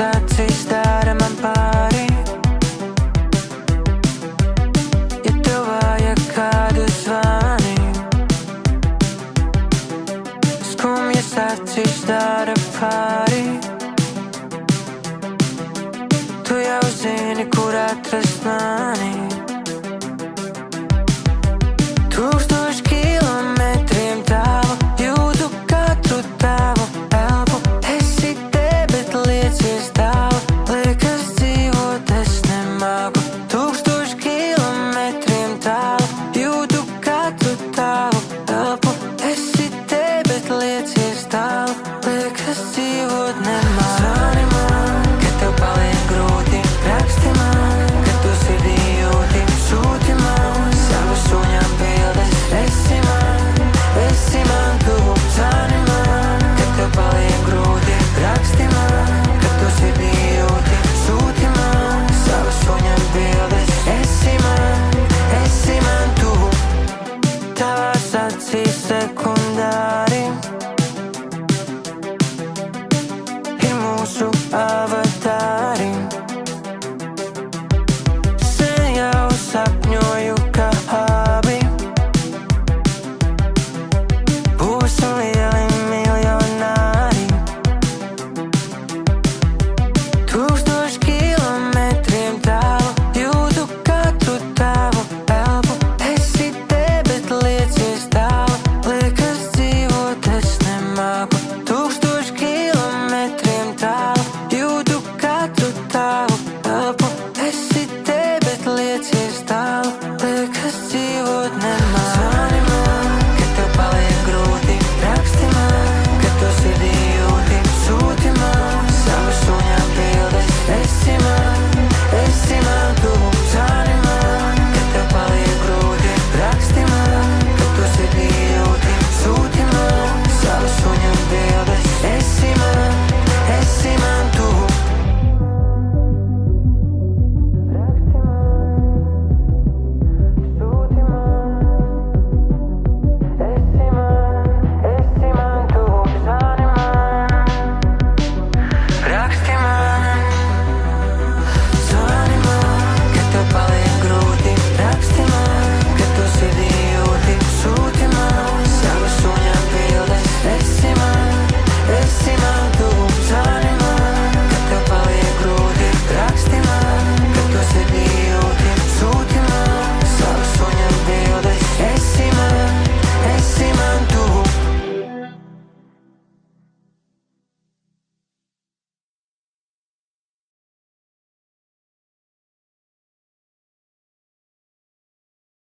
acis dara man pāri. Ja tev vajag kādu zvani, skumjas acis dara pāri. Tu jau zini, kur atrast mani. 1000 kilometriem tālu, jūtu katru tavu elpu. Esi te, bet liecies tālu, liekas dzīvot es nemāku. 1000 kilometriem tālu, jūtu katru tavu elpu. Esi te, bet liecies tālu, liekas dzīvot nemāku.